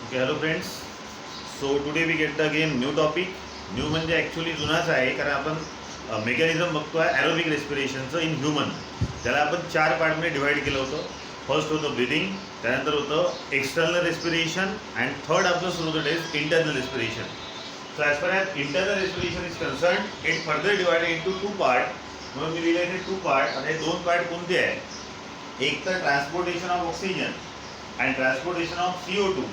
Okay, hello friends. So today we get again new topic. New म्हणजे actually जुनाच आहे कारण आपण मेकॅनिझम बघतोय ॲरोबिक रेस्पिरेशनचं इन ह्युमन. त्याला आपण 4 पार्टमध्ये डिवाइड केलं होतं. फर्स्ट होतं ब्रिदिंग, त्यानंतर होतं एक्सटर्नल रेस्पिरेशन अँड थर्ड आपलं सुरू होतं is internal respiration. So as per as internal respiration is concern it further divided into 2 part. म्हणून मी दिले इथे 2 पार्ट. आणि 2 पार्ट कोणते आहे? एक तर transportation of oxygen and transportation of CO2.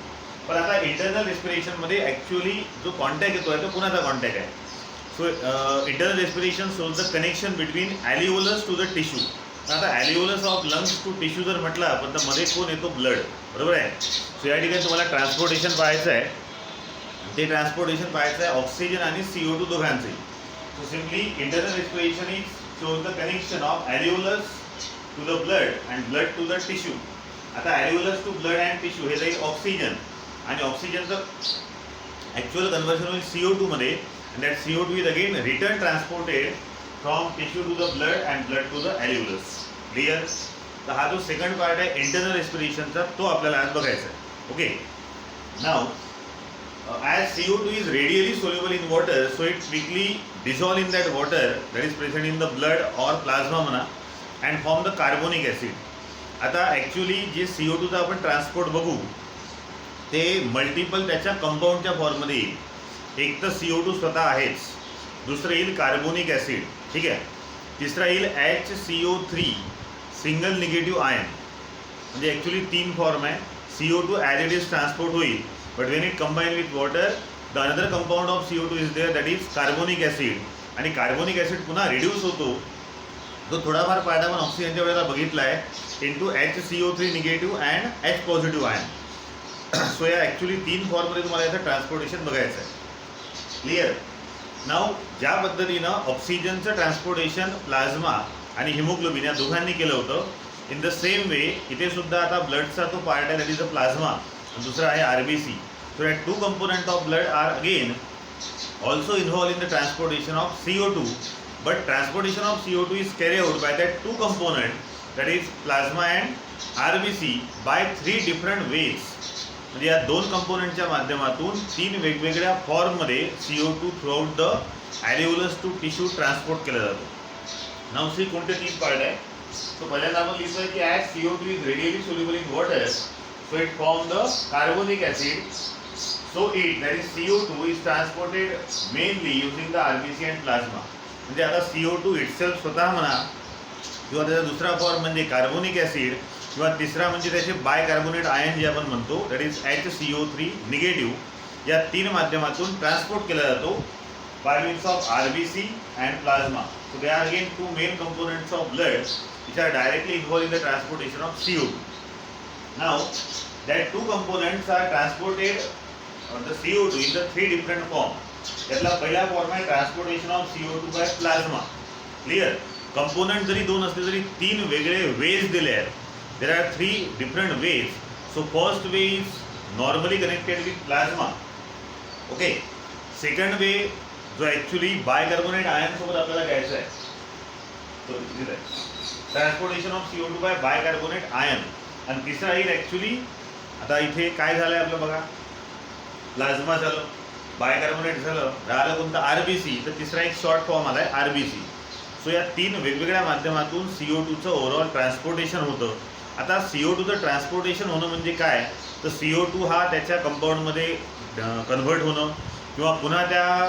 पण आता इंटरनल रेस्पिरेशनमध्ये ॲक्च्युली जो कॉन्टॅक्ट येतो आहे तो कुणाचा कॉन्टॅक्ट आहे? So internal respiration shows the connection between alveolus to the tissue. आता alveolus of lungs to tissue जर म्हटलं आपण तर मध्ये कोण येतो? ब्लड, बरोबर आहे. सो या ठिकाणी तुम्हाला ट्रान्सपोर्टेशन पाहायचं आहे. ते ट्रान्सपोर्टेशन पाहायचं आहे ऑक्सिजन आणि CO2 दोघांचे. So simply internal respiration is shows the connection of alveolus to the blood and blood to the tissue. आता alveolus to blood and tissue हे जाईल ऑक्सिजन आणि ऑक्सिजनचं ॲक्च्युअल कन्व्हर्शन होईल CO2 मध्ये. And that CO2 is again return transported from tissue to the blood and blood to the ॲलिओलस. Clear? तर हा जो सेकंड पार्ट आहे इंटरनल रेस्पिरेशनचा तो आपल्याला आज बघायचा आहे. Okay, now as CO2 is radially soluble in water, so it quickly dissolve in that water that is present in the blood or plasma म्हणा and form the carbonic acid. आता actually जे CO2चा आपण transport बघू ते multiple त्याच्या कंपाऊंडच्या फॉर्ममध्ये येईल. एक तर CO2 स्वतः आहेच, दुसरं येईल कार्बोनिक ॲसिड, ठीक आहे. तिसरा येईल HCO3 सिंगल निगेटिव्ह आयन. म्हणजे ॲक्च्युली 3 फॉर्म आहे. CO2 as it is transport होईल, but when it combine with water the another compound of CO2 is there that is carbonic acid. आणि कार्बोनिक ॲसिड पुन्हा reduce होतो. तो थोडाफार part आपण ऑक्सिजनच्या वेळेला बघितला आहे into HCO3 negative and H positive ion. So या ॲक्च्युली 3 फॉर्ममध्ये तुम्हाला याचं ट्रान्सपोर्टेशन बघायचं आहे. क्लिअर? नाव ज्या पद्धतीनं ऑक्सिजनचं ट्रान्सपोर्टेशन प्लाझ्मा आणि हिमोग्लोबिन या दोघांनी केलं होतं, इन द सेम वे इथे सुद्धा आता ब्लडचा तो पार्ट आहे दॅट इज अ प्लाझ्मा, दुसरा आहे RBC. So that 2 component of blood are again also involve in the transportation of CO2. But transportation of CO2 is carried out by that 2 component that is plasma and RBC by 3 different ways. म्हणजे या 2 कंपोनंटच्या माध्यमातून 3 वेगवेगळ्या फॉर्ममध्ये CO2 throughout the alveolus to tissue transport केला जातो. नाव C कोणते 3 part आहे? तो पहिल्यांदा आपण लिहितोय की as CO2 is radially soluble in water so it form the carbonic acid. So it that is CO2 is transported mainly using the RBC and plasma. म्हणजे आता CO2 इटसेल्फ स्वतः म्हणा किंवा त्याचा दुसरा फॉर्म म्हणजे कार्बोनिक ॲसिड किंवा तिसरा म्हणजे त्याचे बायकार्बोनेट आयन जे आपण म्हणतो दॅट इज HCO3 निगेटिव्ह, या 3 माध्यमातून ट्रान्सपोर्ट केला जातो by means of RBC and plasma. So they are again 2 main components of blood which are directly involve in the transportation of CO2. Now that 2 components are transported the CO2 in the 3 different form. त्यातला पहिला form आहे transportation of CO2 by plasma. Clear? Component जरी 2 असले तरी 3 वेगळे ways दिले आहेत. There are 3 different ways. So first way is normally connected with plasma. Okay, second way जो ॲक्च्युली बायकार्बोनेट आयन सोबत आपल्याला घ्यायचा आहे तो transportation of CO2 by bicarbonate ion. आणि तिसरा येईल ॲक्च्युली आता इथे काय झालं आहे आपलं बघा, प्लाझ्मा झालं, बायकार्बोनेट झालं, राहिलं कोणतं RBC, तर तिसरा एक शॉर्ट फॉर्म आला आहे RBC. सो या 3 वेगवेगळ्या माध्यमातून CO2चं ओव्हरऑल ट्रान्सपोर्टेशन होतं. आता CO2चं ट्रान्सपोर्टेशन होणं म्हणजे काय? तर CO2 हा त्याच्या कंपाऊंडमध्ये कन्व्हर्ट होणं किंवा पुन्हा त्या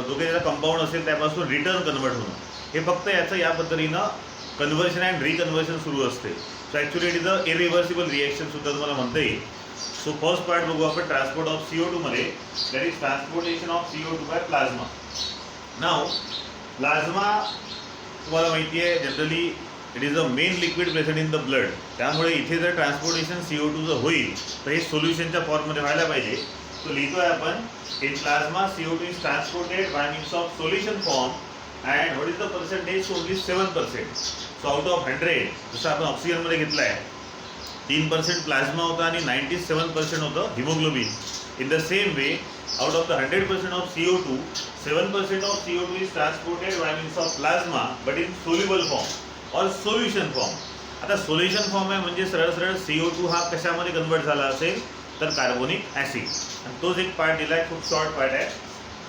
जो काही त्याचा कंपाऊंड असेल त्यापासून रिटर्न कन्व्हर्ट होणं, हे फक्त याचं या पद्धतीनं कन्व्हर्शन अँड रिकन्व्हर्शन सुरू असते. So actually it is a irreversible reaction सुद्धा तुम्हाला म्हणता येईल. सो फर्स्ट पार्ट बघू आपण ट्रान्सपोर्ट ऑफ CO2 मध्ये, that is transportation of CO2 by plasma. Now plasma तुम्हाला माहिती आहे generally it is a main liquid present in the blood. त्यामुळे इथे जर ट्रान्सपोर्टेशन CO2चं होईल तर हे सोल्युशनच्या फॉर्ममध्ये व्हायला पाहिजे. तो लिहितोय आपण in plasma CO2 is transported by means of solution form and what is the percentage? Only 7%. So out of 100 जसं आपण ऑक्सिजनमध्ये घेतलं आहे 3% प्लाझ्मा होता आणि 97% होतं haemoglobin. In the same way out of the 100% of CO2, 7% of CO2 is transported by means of plasma but in soluble form or solution form. आता solution form आहे म्हणजे सरळ सरळ CO2 हा कशामध्ये कन्वर्ट झाला असेल? तर कार्बोनिक ॲसिड. आणि तोच एक पार्ट दिलाय, खूप शॉर्ट पार्ट आहे.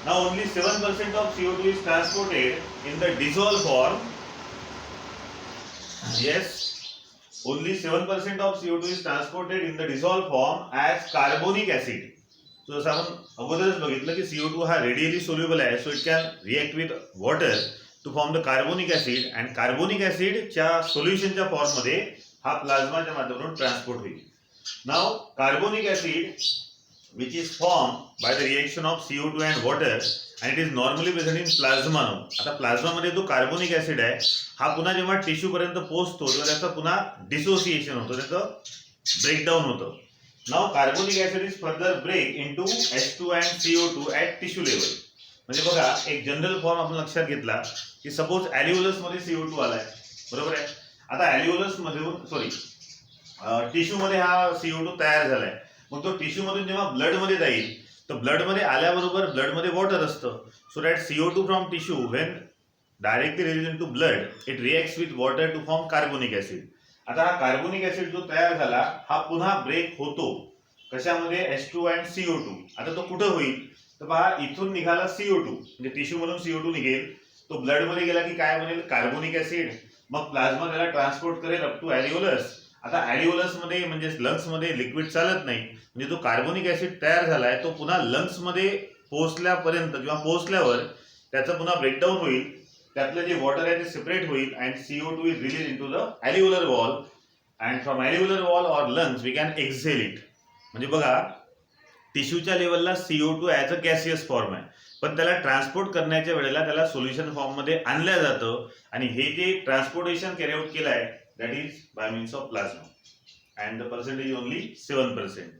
Now only 7% of CO2 is transported in the dissolve form. Yes, only 7% of CO2 is transported in the dissolved form as carbonic acid. So जसं आपण अगोदरच बघितलं की CO2 हा रेडियली सोल्युबल आहे, so it can react with water to form the carbonic acid, and carbonic ॲसिडच्या सोल्युशनच्या फॉर्ममध्ये हा प्लाझ्माच्या माध्यमातून ट्रान्सपोर्ट होईल. Now carbonic acid which is formed by the reaction of CO2 and water and it is normally present in plasma. आता प्लाझ्मामध्ये जो carbonic acid आहे हा पुन्हा जेव्हा टिश्यू पर्यंत पोहोचतो तेव्हा त्याचं पुन्हा डिसोसिएशन होतं, त्याचं ब्रेकडाऊन होतं. Now carbonic acid is further break into H2 and CO2 at tissue level. म्हणजे बघा, एक जनरल फॉर्म आपण लक्षात घेतला की सपोज ॲल्युओलस मध्ये CO2 आलाय, बरोबर आहे. आता ॲल्युओलस मधून टिश्यू मध्ये हा CO2 तयार झालाय. मग तो टिश्यू मधून जेव्हा ब्लड मध्ये जाईल तर ब्लड मध्ये आल्याबरोबर ब्लड मध्ये वॉटर असतं. So that CO2 from tissue when directly release into blood it reacts with water to form carbonic acid. आता हा कार्बोनिक ॲसिड जो तयार झाला हा पुन्हा ब्रेक होतो कशामध्ये, H2 and CO2. आता तो कुठं होईल तर पहा, इथून निघाला CO2 म्हणजे टिश्यू मधून CO2 निघेल, तो ब्लड मध्ये गेला की काय बनेल, कार्बोनिक ॲसिड. मग प्लाझ्मा त्याला ट्रान्सपोर्ट करेल अप टू ॲल्युओलस. आता ॲल्युओलस मध्ये म्हणजे लंग्स मध्ये लिक्विड चालत नाही, म्हणजे जो कार्बोनिक ॲसिड तयार झालाय तो पुन्हा लंग्स मध्ये पोहोचल्यापर्यंत किंवा पोहोचल्यावर त्याचं पुन्हा ब्रेकडाऊन होईल, त्यातलं जे वॉटर आहे ते सेपरेट होईल and CO2 is release into the alveolar wall and from alveolar wall or lungs we can exhale it. म्हणजे बघा, टिश्यूच्या लेवलला CO2 as a gaseous form आहे, पण त्याला ट्रान्सपोर्ट करण्याच्या वेळेला त्याला सोल्युशन फॉर्म मध्ये आणलं जातं आणि हे जे ट्रान्सपोर्टेशन कॅरी आउट केलं आहे that is by means of plasma and the percentage is only 7%.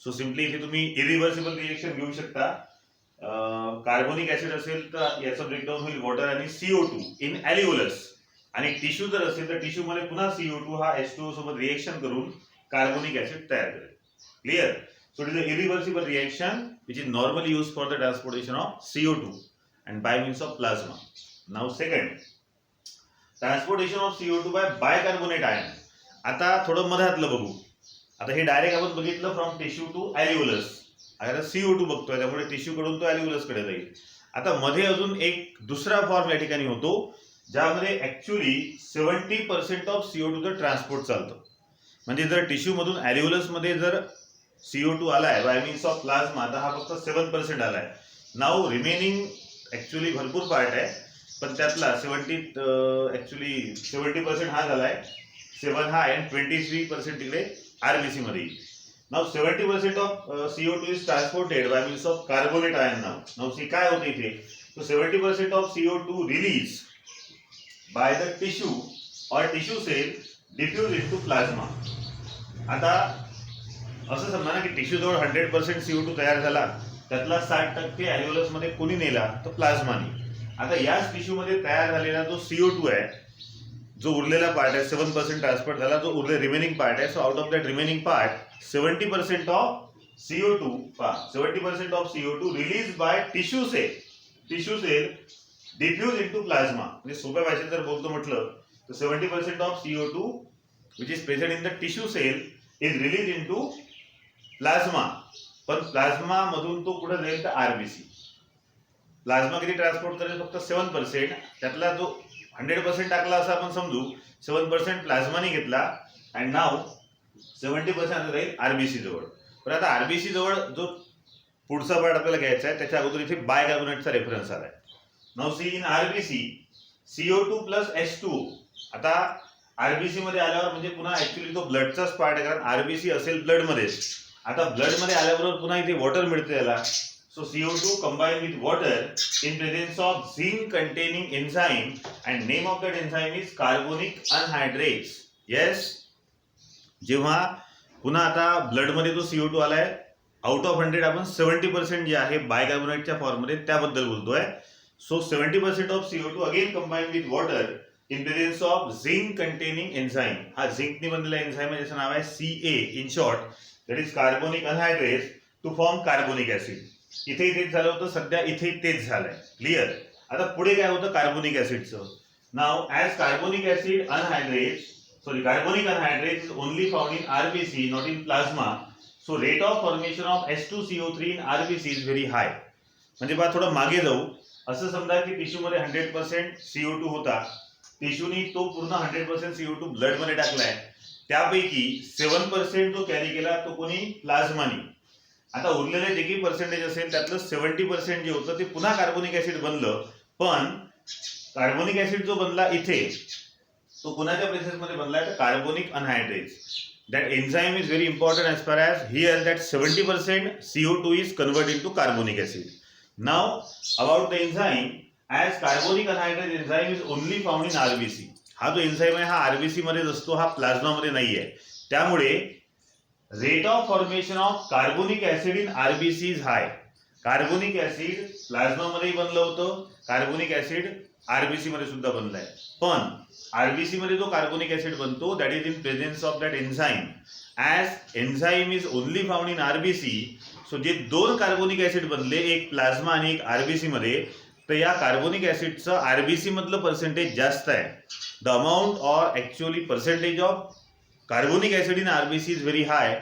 So simply इथे तुम्ही irreversible reaction घेऊ शकता. कार्बोनिक ॲसिड असेल तर याचं ब्रेकडाऊन होईल वॉटर आणि CO2 इन ॲल्युओलस, आणि टिश्यू जर असेल तर टिश्यू मध्ये पुन्हा CO2 हा H2O सोबत रिएक्शन करून कार्बोनिक ॲसिड तयार करेल. Clear? So it is a irreversible reaction which is normally used for the transportation of CO2 and by means of plasma. Now second, transportation of CO2 by bicarbonate ion. आता थोडं मधातलं बघू. आता हे direct आपण बघितलं from tissue to ॲल्युओलस. आता CO2 बघतोय त्यामुळे टिश्यू कडून तो ॲल्युओलस कडे जाईल. आता मध्ये अजून एक दुसरा फॉर्म या ठिकाणी होतो ज्यामध्ये ऍक्च्युली 70% ऑफ CO2चं ट्रान्सपोर्ट चालतं. म्हणजे जर टिश्यू मधून ॲल्युओलस मध्ये जर CO2 आलाय बाय मीन्स ऑफ प्लाझ्मा तर हा फक्त 7% आलाय. नाऊ रिमेनिंग ऍक्च्युली भरपूर पार्ट आहे, पण त्यातला 70% हा झालाय, 7 हा आहे, 23% तिकडे RBC मध्ये. Now 70% of CO2 is transported by means of carbonate ion. Now see काय होते इथे, तो 70% of CO2 release by the tissue और tissue cell diffuse into plasma. आता असं समजा ना की टिश्यू जवळ 100% CO2 तयार झाला, त्यातला 60% ॲल्युओलस मध्ये कोणी नेला तर प्लाझ्माने. आता याच टिश्यू मध्ये तयार झालेला जो CO2 आहे, जो उरलेला पार्ट आहे 7% ट्रान्सफर झाला, जो उरले रिमेनिंग पार्ट आहे, so out of that remaining part 70% of CO2 release by tissue cell diffuse into plasma. म्हणजे सोप्या भाषेत जर बोलतो म्हटलं तर 70% of CO2 which is present in the tissue cell is release into plasma. पण प्लाझ्मा मधून तो कुठे जाईल तर RBC. प्लाझ्मा किती ट्रान्सपोर्ट करेल, फक्त 7%. त्यातला जो 100% टाकला असं आपण समजू, 7% प्लाझ्माने घेतला अँड नाव 70% राहील RBC जवळ. पण आता RBC जवळ जो पुढचा पार्ट आपल्याला घ्यायचा आहे त्याच्या अगोदर इथे बायकार्बोनेटचा रेफरन्स आलाय. Now see in RBC CO2 plus H2O. आता RBC मध्ये आल्यावर म्हणजे पुन्हा ऍक्च्युली तो ब्लडचाच पार्ट आहे, कारण RBC असेल ब्लड मध्ये. आता ब्लड मध्ये आल्याबरोबर पुन्हा इथे वॉटर मिळते याला. So CO2 combined with water in presence of zinc containing enzyme and name of that enzyme is carbonic anhydrase. Yes, जेव्हा पुन्हा आता ब्लड मध्ये जो CO2 आलाय आउट ऑफ 100 आपण 70% जे आहे बायकार्बोनेटच्या फॉर्म मध्ये त्याबद्दल बोलतोय. So 70% of CO2 again combined with water in presence of zinc containing enzyme. हा झिंकने बनलेला एन्झाइम आहे ज्याचं नाव आहे CA in short, that is carbonic anhydrase to form carbonic acid. इथे तेच झालं होतं, सध्या इथे तेच झालंय. क्लिअर? आता पुढे काय होतं कार्बोनिक ऍसिडचं. Now as carbonic anhydrase is only found in RBC, not in plasma. So rate of formation of H2CO3 in RBC is very high. म्हणजे बा थोडं मागे जाऊ, असं समजा की टिश्यूमध्ये 100% CO2 होता, टिश्यूनी तो पूर्ण 100% CO2 ब्लडमध्ये टाकलाय, त्यापैकी 7% जो कॅरी केला तो कोणी प्लाझ्मानी. आता उरलेले जे काही पर्सेंटेज असेल त्यातलं 70% जे होतं ते पुन्हा कार्बोनिक ऍसिड बनलं, पण कार्बोनिक ऍसिड जो बनला इथे तो कुणाच्या प्रोसेसमध्ये बनलाय तर carbonic अनहायड्रेज. That enzyme is very important as far as here that 70% CO2 is converted into carbonic acid. Now about the enzyme, as carbonic anhydrase enzyme is only found in RBC. हा जो एन्झाईम आहे हा RBC मध्येच असतो, हा plasma मध्ये नाहीये. त्यामुळे rate of formation of carbonic acid in RBC is hi. Carbonic acid plasma मध्ये बनलं होतं, कार्बोनिक ऍसिड आरबीसी मध्ये सुद्धा बनलाय. पण आरबीसी मध्ये जो कार्बोनिक ऍसिड बनतो that is in presence of that enzyme. As enzyme is only found in RBC, so जे दोन कार्बोनिक ऍसिड बनले, एक प्लाझ्मा आणि एक आरबीसी मध्ये, तर या कार्बोनिक ऍसिडचं आरबीसी मधलं पर्सेंटेज जास्त आहे. The amount or actually percentage of carbonic acid in RBC is very high.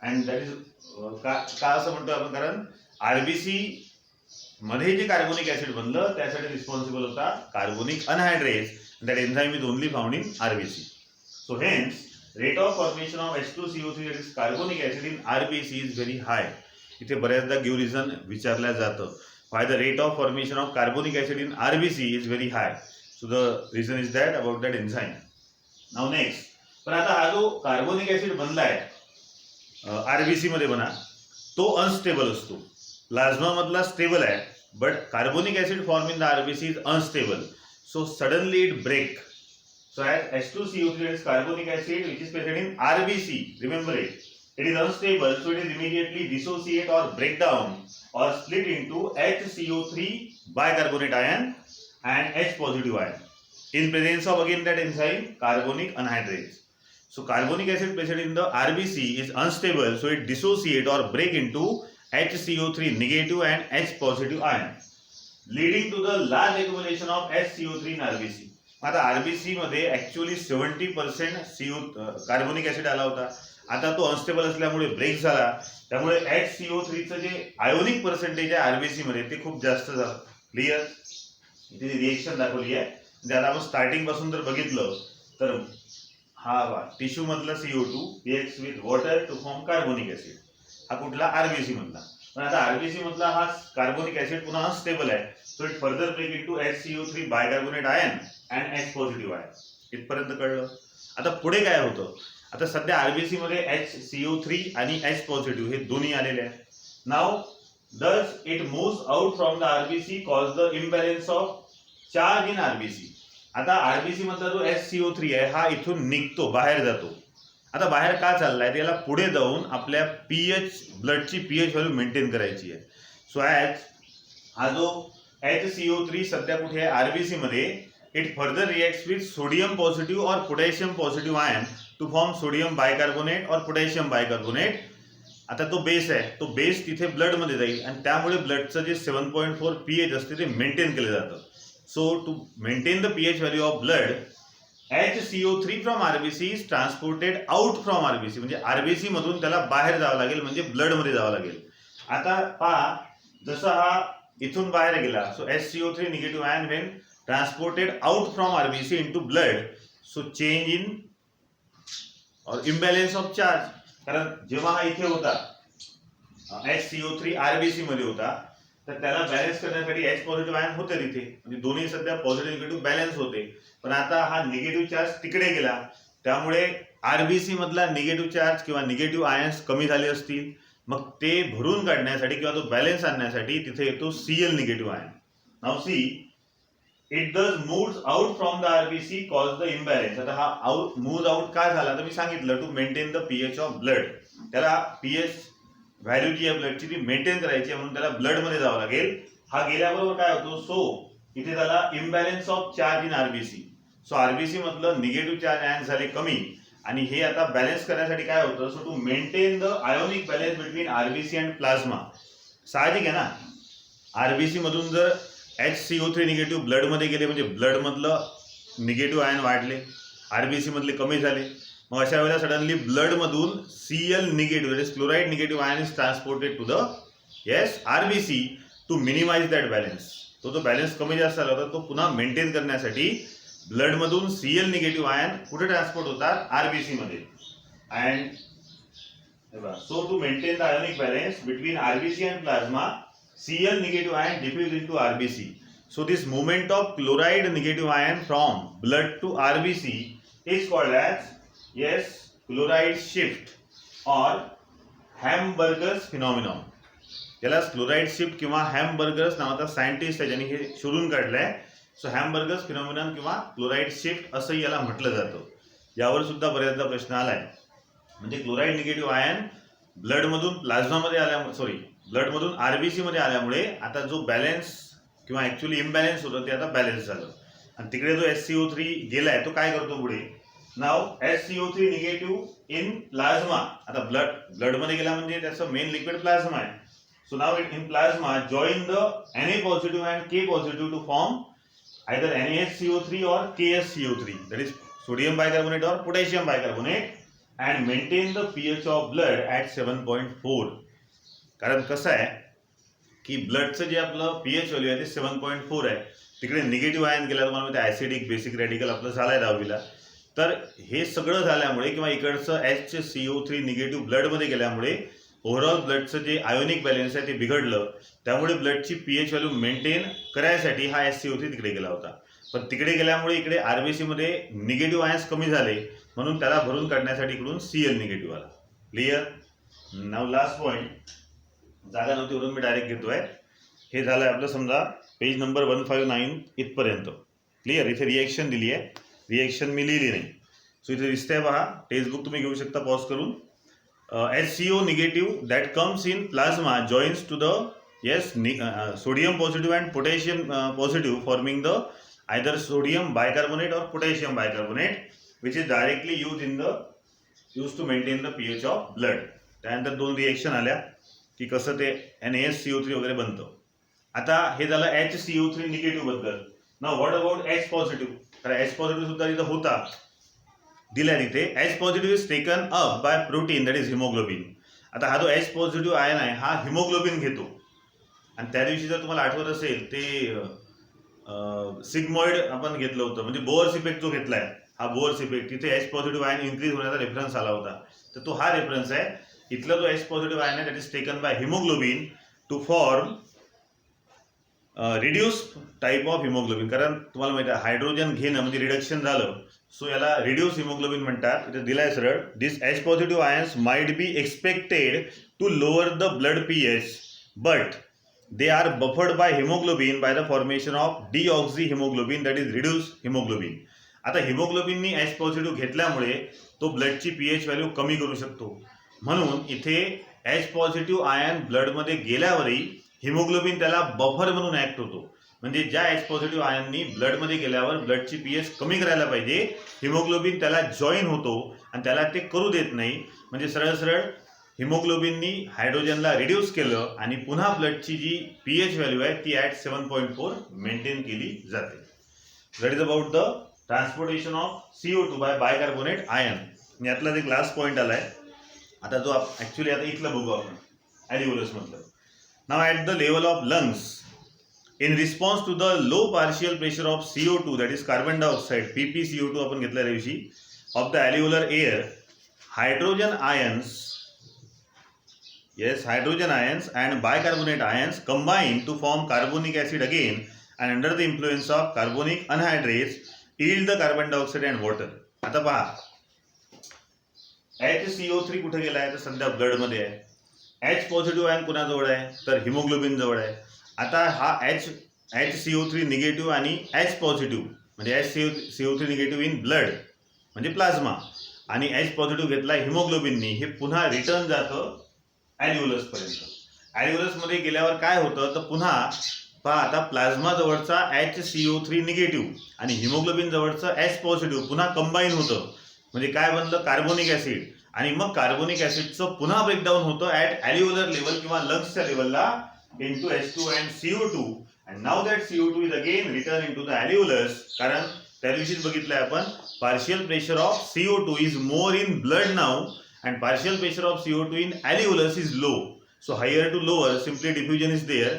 And that is का असं म्हणतो आपण, कारण आरबीसी मध्ये जे कार्बोनिक ऍसिड बनलं त्यासाठी रिस्पॉन्सिबल होता carbonic अनहायड्रेज. That enzyme is only found in RBC. So hence, rate of formation of H2CO3 that is carbonic acid in RBC is very high. इथे बऱ्याचदा गिव रिझन विचारल्या जातं. Why the rate of formation of carbonic acid in RBC is very high? So the reason is that about that enzyme. Now next, पण आता हा जो carbonic acid बनलाय RBC मध्ये बना, तो अनस्टेबल असतो. प्लाझ्मा मधला स्टेबल आहे, but carbonic acid form in the RBC is unstable. So suddenly it break. So as H2CO3 is carbonic acid which is present in RBC. Remember it. It is unstable, so it is immediately dissociate or break down or split into HCO3 bicarbonate ion and H positive ion in presence of again that enzyme carbonic anhydrase. So carbonic acid present in the RBC is unstable, so it dissociate or break into HCO3 negative and H positive ion, leading to the large accumulation of HCO3 in RBC. आता RBC मध्ये actually 70% carbonic acid आला होता. आता तो unstable असल्यामुळे break झाला, त्यामुळे HCO3 चं जे आयोनिक पर्सेंटेज आहे आरबीसी मध्ये ते खूप जास्त झालं. क्लिअर? इथे रिएक्शन दाखवली आहे. म्हणजे आता आपण स्टार्टिंग पासून जर बघितलं तर हा टिश्यू मधला CO2 reacts with water to form carbonic acid. हा कुठला आरबीसी मधला. पण आता आरबीसी मधला हा कार्बोनिक ऍसिड पुन्हा अनस्टेबल आहे, so it further break into HCO3 bicarbonate ion and H positive ion. इथपर्यंत कळलं? आता पुढे काय होतं? आता सध्या आरबीसी मध्ये HCO3 आणि H पॉझिटिव्ह हे दोन्ही आलेले आहेत. Now thus it moves out from the RBC cause the imbalance of charge in RBC. आता आरबीसी मधला जो HCO3 आहे हा इथून निघतो, बाहेर जातो. आता बाहेर का चाललाय? त्याला पुढे जाऊन आपल्या पीएच ब्लडची पीएच व्हॅल्यू मेंटेन करायची आहे. सो ॲज हा जो HCO3 सध्या कुठे आहे आरबीसी मध्ये, it further reacts with sodium positive और potassium positive ion to form sodium bicarbonate और पोटॅशियम बायकार्बोनेट. आता तो बेस आहे, तो बेस तिथे ब्लड मध्ये जाईल आणि त्यामुळे ब्लडचं जे 7.4 पीएच असते ते मेंटेन केलं जातं. So to maintain the pH value of blood, HCO3 from RBC is transported out from RBC. म्हणजे आरबीसी मधून त्याला बाहेर जावं लागेल, म्हणजे ब्लड मध्ये जावं लागेल. आता पहा, जसं हा इथून बाहेर गेला, so HCO3 negative ion when transported out from RBC into blood, so change in और इम्बॅलन्स ऑफ चार्ज. कारण जेव्हा हा इथे होता HCO3 आरबीसी मध्ये होता, तर त्याला बॅलन्स करण्यासाठी H पॉझिटिव्ह आयन होते तिथे, म्हणजे दोन्ही सध्या पॉझिटिव्ह निगेटिव्ह बॅलन्स होते. पण आता हा निगेटिव्ह चार्ज तिकडे गेला, त्यामुळे आरबीसी मधला निगेटिव्ह चार्ज किंवा निगेटिव्ह आयन्स कमी झाले असतील. मग ते भरून काढण्यासाठी किंवा तो बॅलन्स आणण्यासाठी तिथे येतो Cl negative ion. Now see it does moves out from the RBC cause the imbalance. आता हा मूव्ह आउट का झाला तर मी सांगितलं, to maintain the pH of blood. त्याला पीएच व्हॅल्यू जी आहे ब्लडची ती मेंटेन करायची आहे, म्हणून त्याला ब्लड मध्ये जावं लागेल. हा गेल्याबरोबर काय होतो, सो इथे झाला imbalance of charge in RBC. So RBC मधलं निगेटिव्ह चार्ज आयन झाले कमी, आणि हे आता बॅलन्स करण्यासाठी काय होतं, so to maintain the ionic balance between RBC and plasma. साहजिक आहे ना, आरबीसी मधून जर HCO3 निगेटिव्ह ब्लड मध्ये गेले म्हणजे ब्लड मधलं निगेटिव्ह आयन वाढले, आरबीसी मधले कमी झाले. मग अशा वेळेला सडनली ब्लडमधून Cl negative that is chloride negative ion is transported to the RBC to minimize that balance. तो जो बॅलन्स कमी जास्त झाला होता तो पुन्हा मेंटेन करण्यासाठी ब्लडमधून Cl निगेटिव्ह आयन कुठे ट्रान्सपोर्ट होतात, RBC मध्ये. And so to maintain the ionic balance between RBC and plasma, Cl negative ion diffuse into RBC. So this movement of chloride negative ion from blood to RBC is called as chloride shift or Hamburger's phenomenon. याला chloride shift किंवा हॅमबर्गर्स नावाचा scientist आहे ज्यांनी हे शोधून काढलंय. So हॅमबर्गर्स phenomenon किंवा chloride shift असं याला म्हटलं जातं. यावर सुद्धा बऱ्याचदा प्रश्न आलाय. म्हणजे क्लोराईड निगेटिव्ह आयन ब्लडमधून प्लाझ्मामध्ये आल्यामुळे ब्लडमधून RBC मध्ये आल्यामुळे आता जो बॅलन्स किंवा ऍक्च्युअली इम्बॅलन्स होतं ते आता बॅलन्स झालं. आणि तिकडे जो SCO3 गेलाय तो काय करतो पुढे. Now SCO3 negative in plasma. आता ब्लडमध्ये गेला म्हणजे त्याचं मेन लिक्विड प्लाझ्मा आहे. So now in plasma join the Na positive and K positive to form either NaHCO3 or KSCO3 that is sodium bicarbonate और potassium bicarbonate and maintain the pH of blood at 7.4. कारण कसं आहे की ब्लडचं जे आपलं pH value आहे ते 7.4 आहे. तिकडे निगेटिव्ह आयन गेला तुम्हाला माहिती ऍसिडिक बेसिक रॅडिकल आपलं झालंय 10वीला. तर हे सगळं झाल्यामुळे किंवा इकडचं HCO3 निगेटिव्ह ब्लडमध्ये गेल्यामुळे ओव्हरऑल ब्लडचं जे आयोनिक बॅलन्स आहे ते बिघडलं. त्यामुळे ब्लडची pH व्हॅल्यू मेंटेन करायसाठी हा SCO3 तिकडे गेला होता. पण तिकडे गेल्यामुळे इकडे RBC मध्ये निगेटिव्ह आयन्स कमी झाले म्हणून त्याला भरून काढण्यासाठी इकडून Cl निगेटिव्ह आला. क्लिअर. नाव लास्ट पॉइंट. जागा नव्हती वरून मी डायरेक्ट घेतोय. हे झालं आपलं समजा पेज नंबर 159 इथपर्यंत. क्लिअर. इथे रिएक्शन दिली आहे. रिएक्शन मी लिहिली नाही. सो इथे दिसतंय पहा. टेक्स्टबुक तुम्ही घेऊ शकता पॉज करून. HCO negative that comes in plasma joins to the sodium positive and potassium positive forming the either sodium bicarbonate or potassium bicarbonate which is directly used to maintain the pH of blood. त्यानंतर दोन reaction आल्या की कसं ते NaHCO3 वगैरे बनतं. आता हे झालं HCO3 निगेटिव्ह बद्दल. Now what about H positive. तर H पॉझिटिव्ह सुद्धा इथं होता दिलाय तिथे. H positive is taken up by protein that is haemoglobin. आता हा जो H पॉझिटिव्ह आयन आहे हा हिमोग्लोबिन घेतो. आणि त्या दिवशी जर तुम्हाला आठवत असेल ते सिग्मॉइड आपण घेतलं होतं म्हणजे बोअर्स इफेक्ट जो घेतलाय हा बोअर्स इफेक्ट तिथे H पॉझिटिव्ह आयन इन्क्रीज होण्याचा रेफरन्स आला होता. तर तो हा रेफरन्स आहे. इथला जो H पॉझिटिव्ह आयन आहे that is taken by haemoglobin to form reduce type of haemoglobin. कारण तुम्हाला माहिती आहे हायड्रोजन घेणं म्हणजे रिडक्शन झालं. सो याला रिड्यूस हिमोग्लोबिन म्हणतात. इथे दिलाय सरळ. This H positive ions might be expected to lower the blood pH but they are buffered by hemoglobin by the formation of deoxyhemoglobin that is reduced hemoglobin. आता हिमोग्लोबिननी H positive घेतल्यामुळे तो ब्लडची pH value कमी करू शकतो. म्हणून इथे H positive ion ब्लडमध्ये गेल्यावरही haemoglobin त्याला buffer म्हणून ऍक्ट होतो. म्हणजे ज्या H पॉझिटिव्ह आयननी ब्लडमध्ये गेल्यावर ब्लडची pH कमी करायला पाहिजे हिमोग्लोबिन त्याला जॉईन होतो आणि त्याला ते करू देत नाही. म्हणजे सरळ सरळ हिमोग्लोबिननी हायड्रोजनला रिड्यूस केलं आणि पुन्हा ब्लडची जी pH व्हॅल्यू आहे ती ॲट 7.4 मेंटेन केली जाते. That is about the transportation of CO2 by bicarbonate ion. यातलाच एक लास्ट पॉईंट आलाय. आता जो ऍक्च्युली आता इथलं बघू आपण ॲल्व्हिओलस मधलं. Now at the level of lungs in response to the low partial pressure of CO2 that is carbon dioxide PpCO2 आपण घेतल्या दिवशी of the alveolar air hydrogen ions hydrogen ions and bicarbonate ions combine to form carbonic acid again and under the influence of carbonic anhydrase yield the carbon dioxide and water. आता पहा HCO3 कुठे गेला आहे तर सध्या blood मध्ये आहे. H positive ion कुणाजवळ आहे तर हिमोग्लोबिन जवळ आहे. आता हा HCO3 निगेटिव्ह आणि H पॉझिटिव्ह म्हणजे HCO3 निगेटिव्ह इन ब्लड म्हणजे प्लाझ्मा आणि H पॉझिटिव्ह घेतला हिमोग्लोबिननी हे पुन्हा रिटर्न जातं ॲल्व्हिओलस पर्यंत. ॲल्व्हिओलस मध्ये गेल्यावर काय होतं तर पुन्हा पहा आता प्लाझ्मा जवळचा HCO3 निगेटिव्ह आणि हिमोग्लोबिन जवळचं H पॉझिटिव्ह पुन्हा कंबाईन होतं. म्हणजे काय बनलं कार्बोनिक ऍसिड आणि मग कार्बोनिक ऍसिडचं पुन्हा ब्रेकडाऊन होतं ॲट ॲल्व्हिओलर लेवल किंवा लंग्सच्या लेवलला into H2 and CO2 and now that CO2 is again returned into the alveolus कारण त्या दिवशीच बघितलंय आपण partial pressure of CO2 is more in blood now and partial pressure of CO2 in alveolus is low. So higher to lower simply diffusion is there.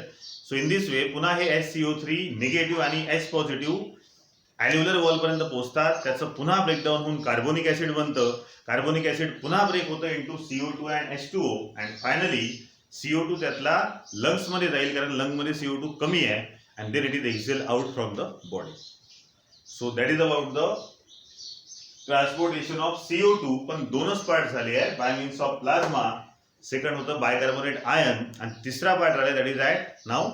So in this way पुन्हा हे HCO3 negative आणि H positive ॲल्व्हिओलर वॉलपर्यंत पोहोचतात. त्याचं पुन्हा breakdown होऊन carbonic acid बनतं. Carbonic acid पुन्हा break होतं into CO2 and H2O and finally CO2 त्यातला लंग्समध्ये जाईल कारण लंगमध्ये CO2 कमी आहे and then it is exhale out from the body. So that is about the transportation of CO2. पण दोनच पार्ट झाले आहे by means of plasma. Second होतं बायकार्बोनेट आयन आणि तिसरा पार्ट राहिला that is at now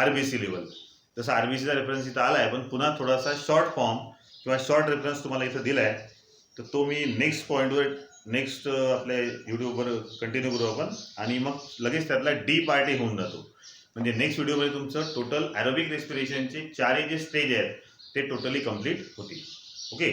RBC level. जसं RBCचा रेफरन्स इथं आला आहे पण पुन्हा थोडासा शॉर्ट फॉर्म किंवा शॉर्ट रेफरन्स तुम्हाला इथं दिला आहे. तर तो मी नेक्स्ट पॉईंटवर नेक्स्ट आपल्या यूट्यूबवर कंटिन्यू करू आपण आणि मग लगेच त्यातला डी पार्टी होऊन जातो. म्हणजे नेक्स्ट व्हिडिओमध्ये तुमचं टोटल ॲरोबिक रेस्पिरेशनचे 4 जे स्टेज आहेत ते टोटली कम्प्लीट होतील. ओके.